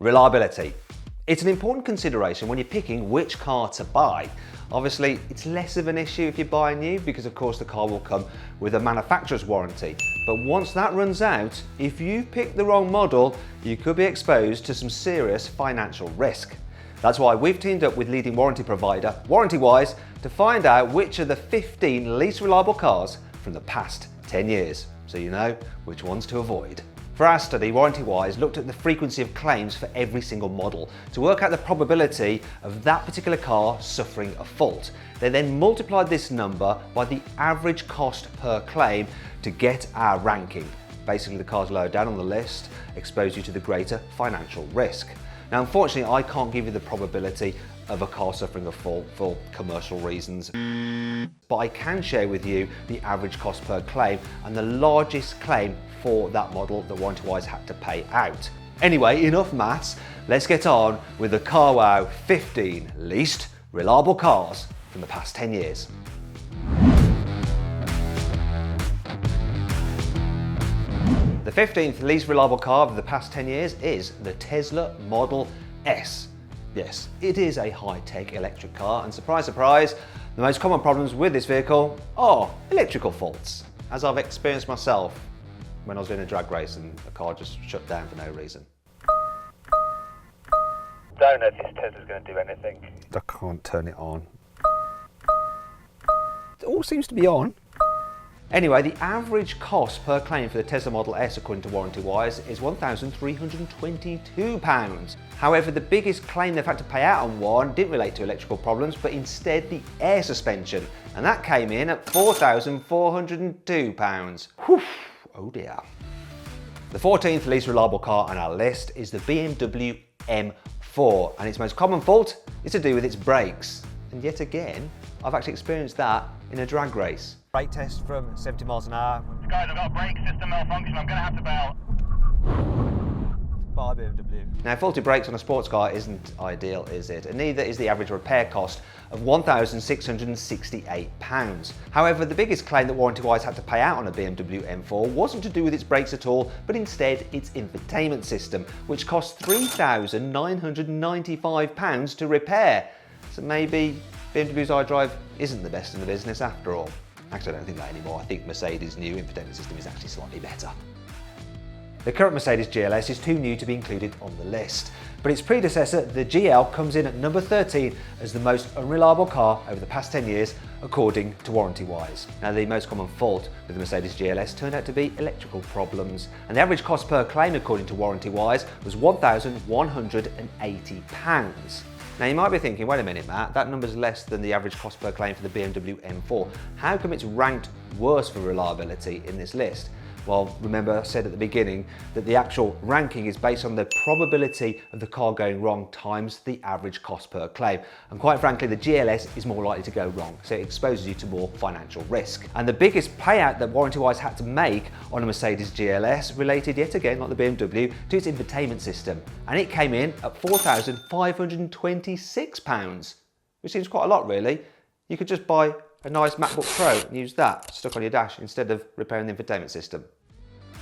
Reliability. It's an important consideration when you're picking which car to buy. Obviously, it's less of an issue if you buy new because of course the car will come with a manufacturer's warranty. But once that runs out, if you've picked the wrong model, you could be exposed to some serious financial risk. That's why we've teamed up with leading warranty provider, Warrantywise, to find out which are the 15 least reliable cars from the past 10 years, so you know which ones to avoid. For our study, Warrantywise looked at the frequency of claims for every single model to work out the probability of that particular car suffering a fault. They then multiplied this number by the average cost per claim to get our ranking. Basically, the cars lower down on the list expose you to the greater financial risk. Now, unfortunately, I can't give you the probability of a car suffering a fault for commercial reasons, but I can share with you the average cost per claim and the largest claim for that model that Warrantywise had to pay out. Anyway, enough maths, let's get on with the carwow 15 least reliable cars from the past 10 years. The 15th least reliable car of the past 10 years is the Tesla Model S. Yes, it is a high-tech electric car, and surprise, surprise, the most common problems with this vehicle are electrical faults, as I've experienced myself when I was doing a drag race and the car just shut down for no reason. Don't know if this Tesla's going to do anything. I can't turn it on. It all seems to be on. Anyway, the average cost per claim for the Tesla Model S, according to Warrantywise, is £1,322. However, the biggest claim they've had to pay out on one didn't relate to electrical problems, but instead the air suspension, and that came in at £4,402. Whew, oh dear. The 14th least reliable car on our list is the BMW M4, and its most common fault is to do with its brakes. And yet again, I've actually experienced that in a drag race. Brake test from 70 miles an hour. Guys, I've got a brake system malfunction. I'm going to have to bail. Bye, BMW. Now, faulty brakes on a sports car isn't ideal, is it? And neither is the average repair cost of £1,668. However, the biggest claim that Warrantywise had to pay out on a BMW M4 wasn't to do with its brakes at all, but instead its infotainment system, which cost £3,995 to repair. So maybe BMW's iDrive isn't the best in the business after all. Actually, I don't think that anymore. I think Mercedes' new infotainment system is actually slightly better. The current Mercedes GLS is too new to be included on the list, but its predecessor, the GL, comes in at number 13 as the most unreliable car over the past 10 years, according to Warrantywise. Now, the most common fault with the Mercedes GLS turned out to be electrical problems, and the average cost per claim, according to Warrantywise, was £1,180. Now, you might be thinking, wait a minute, Matt, that number's less than the average cost per claim for the BMW M4. How come it's ranked worse for reliability in this list? Well, remember I said at the beginning that the actual ranking is based on the probability of the car going wrong times the average cost per claim. And quite frankly, the GLS is more likely to go wrong, so it exposes you to more financial risk. And the biggest payout that Warrantywise had to make on a Mercedes GLS related yet again, like the BMW, to its infotainment system. And it came in at £4,526, which seems quite a lot really. You could just buy a nice MacBook Pro and use that stuck on your dash instead of repairing the infotainment system.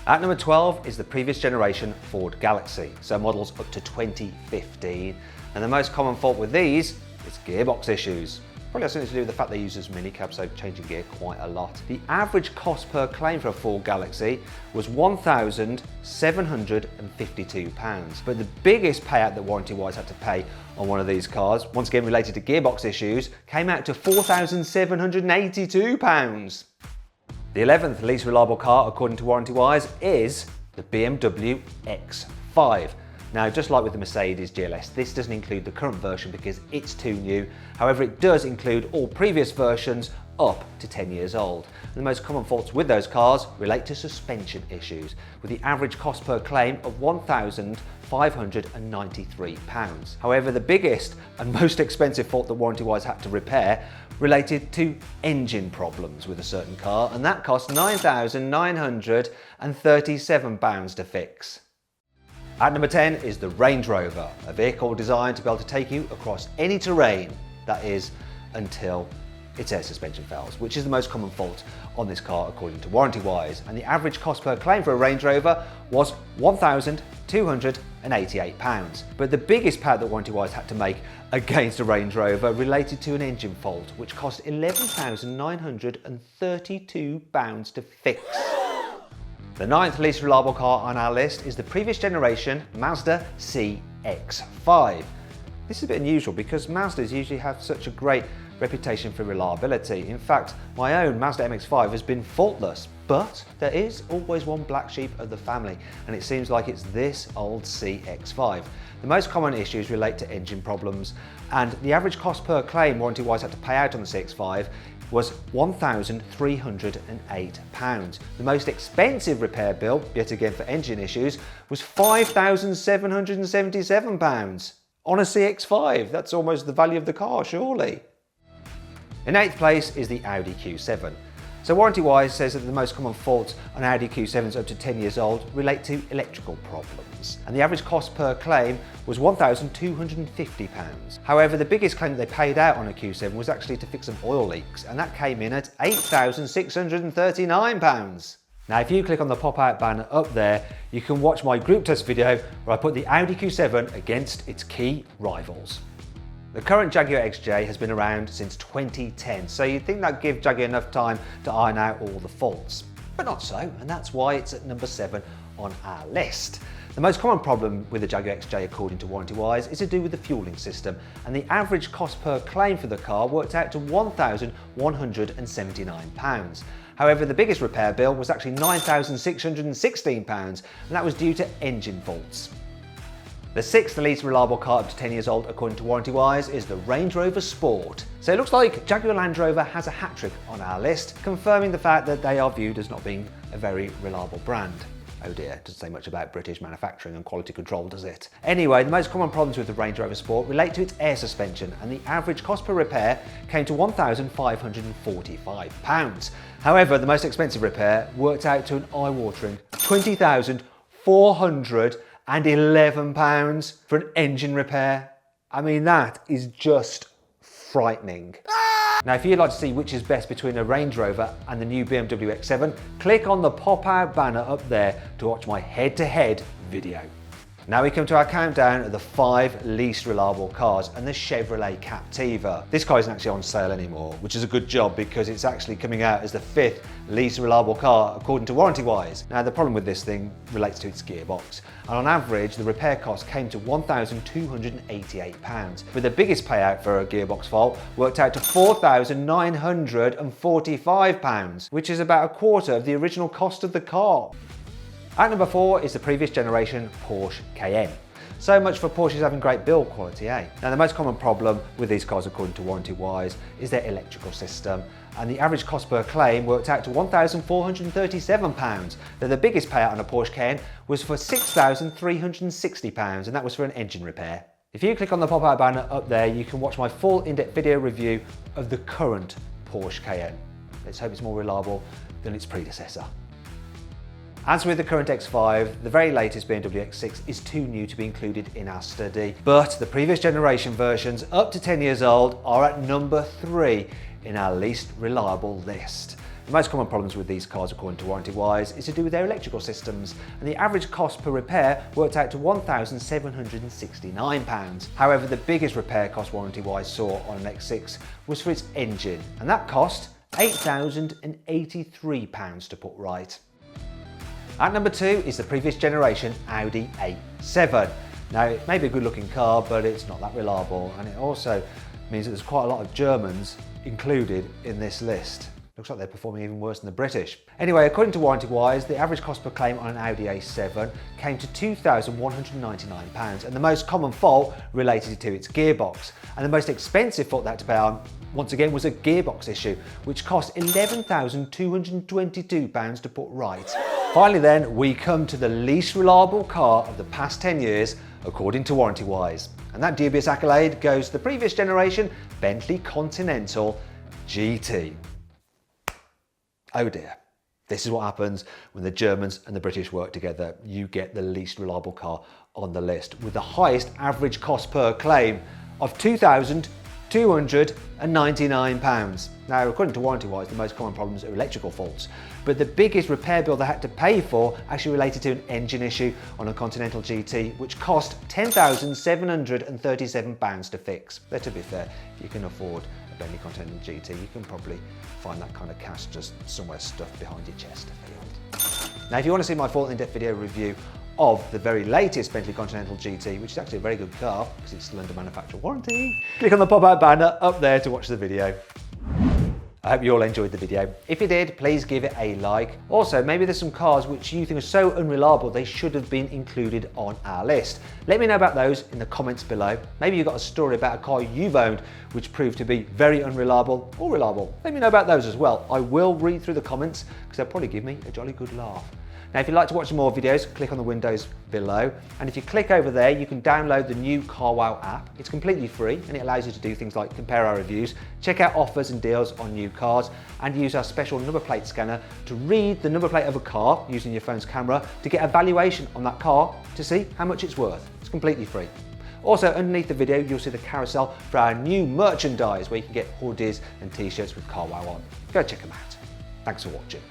At number 12 is the previous generation Ford Galaxy, so models up to 2015. And the most common fault with these is gearbox issues. Probably has something to do with the fact they use as minicab, so changing gear quite a lot. The average cost per claim for a Ford Galaxy was £1,752. But the biggest payout that Warrantywise had to pay on one of these cars, once again related to gearbox issues, came out to £4,782. The 11th least reliable car, according to Warrantywise, is the BMW X5. Now, just like with the Mercedes GLS, this doesn't include the current version because it's too new. However, it does include all previous versions up to 10 years old. And the most common faults with those cars relate to suspension issues, with the average cost per claim of £1,593. However, the biggest and most expensive fault that Warrantywise had to repair related to engine problems with a certain car, and that cost £9,937 to fix. At number 10 is the Range Rover, a vehicle designed to be able to take you across any terrain, that is, until its air suspension fails, which is the most common fault on this car according to Warrantywise, and the average cost per claim for a Range Rover was £1,288. But the biggest payout that Warrantywise had to make against a Range Rover related to an engine fault, which cost £11,932 to fix. The ninth least reliable car on our list is the previous generation Mazda CX-5. This is a bit unusual because Mazdas usually have such a great reputation for reliability. In fact, my own Mazda MX-5 has been faultless, but there is always one black sheep of the family, and it seems like it's this old CX-5. The most common issues relate to engine problems, and the average cost per claim Warrantywise had to pay out on the CX-5 was £1,308. The most expensive repair bill, yet again for engine issues, was £5,777. On a CX-5, that's almost the value of the car, surely. In 8th place is the Audi Q7. So Warrantywise says that the most common faults on Audi Q7s up to 10 years old relate to electrical problems, and the average cost per claim was £1,250. However, the biggest claim that they paid out on a Q7 was actually to fix some oil leaks, and that came in at £8,639. Now, if you click on the pop-out banner up there, you can watch my group test video where I put the Audi Q7 against its key rivals. The current Jaguar XJ has been around since 2010, so you'd think that'd give Jaguar enough time to iron out all the faults. But not so, and that's why it's at number 7 on our list. The most common problem with the Jaguar XJ, according to Warrantywise, is to do with the fueling system, and the average cost per claim for the car worked out to £1,179. However, the biggest repair bill was actually £9,616, and that was due to engine faults. The 6th least reliable car up to 10 years old, according to Warrantywise, is the Range Rover Sport. So it looks like Jaguar Land Rover has a hat-trick on our list, confirming the fact that they are viewed as not being a very reliable brand. Oh dear, doesn't say much about British manufacturing and quality control, does it? Anyway, the most common problems with the Range Rover Sport relate to its air suspension, and the average cost per repair came to £1,545. However, the most expensive repair worked out to an eye-watering £20,411 for an engine repair. I mean, that is just frightening. Now, if you'd like to see which is best between a Range Rover and the new BMW X7, click on the pop-out banner up there to watch my head-to-head video. Now we come to our countdown of the 5 least reliable cars, and the Chevrolet Captiva. This car isn't actually on sale anymore, which is a good job because it's actually coming out as the 5th least reliable car according to Warrantywise. Now, the problem with this thing relates to its gearbox, and on average the repair cost came to £1,288, with the biggest payout for a gearbox fault worked out to £4,945, which is about a quarter of the original cost of the car. At number 4 is the previous generation Porsche Cayenne. So much for Porsches having great build quality, eh? Now, the most common problem with these cars, according to Warrantywise, is their electrical system, and the average cost per claim worked out to £1,437, though the biggest payout on a Porsche Cayenne was for £6,360, and that was for an engine repair. If you click on the pop-out banner up there, you can watch my full in-depth video review of the current Porsche Cayenne. Let's hope it's more reliable than its predecessor. As with the current X5, the very latest BMW X6 is too new to be included in our study, but the previous generation versions up to 10 years old are at number 3 in our least reliable list. The most common problems with these cars, according to Warrantywise, is to do with their electrical systems, and the average cost per repair worked out to £1,769. However, the biggest repair cost Warrantywise saw on an X6 was for its engine, and that cost £8,083 to put right. At number 2 is the previous generation Audi A7. Now, it may be a good looking car, but it's not that reliable, and it also means that there's quite a lot of Germans included in this list. Looks like they're performing even worse than the British. Anyway, according to Warrantywise, the average cost per claim on an Audi A7 came to £2,199, and the most common fault related to its gearbox. And the most expensive fault they had to pay on, once again, was a gearbox issue, which cost £11,222 to put right. Finally then, we come to the least reliable car of the past 10 years, according to Warrantywise. And that dubious accolade goes to the previous generation Bentley Continental GT. Oh dear. This is what happens when the Germans and the British work together. You get the least reliable car on the list, with the highest average cost per claim of £2,200. £299. Now, according to Warrantywise, the most common problems are electrical faults, but the biggest repair bill they had to pay for actually related to an engine issue on a Continental GT, which cost £10,737 to fix. But to be fair, if you can afford a Bentley Continental GT, you can probably find that kind of cash just somewhere stuffed behind your Chesterfield. Now, if you want to see my full in-depth video review of the very latest Bentley Continental GT, which is actually a very good car because it's still under manufacturer warranty, click on the pop-out banner up there to watch the video. I hope you all enjoyed the video. If you did, please give it a like. Also, maybe there's some cars which you think are so unreliable they should have been included on our list. Let me know about those in the comments below. Maybe you've got a story about a car you've owned which proved to be very unreliable or reliable. Let me know about those as well. I will read through the comments because they'll probably give me a jolly good laugh. Now, if you'd like to watch some more videos, click on the windows below. And if you click over there, you can download the new CarWow app. It's completely free and it allows you to do things like compare our reviews, check out offers and deals on new cars, and use our special number plate scanner to read the number plate of a car using your phone's camera to get a valuation on that car to see how much it's worth. It's completely free. Also, underneath the video, you'll see the carousel for our new merchandise where you can get hoodies and t-shirts with CarWow on. Go check them out. Thanks for watching.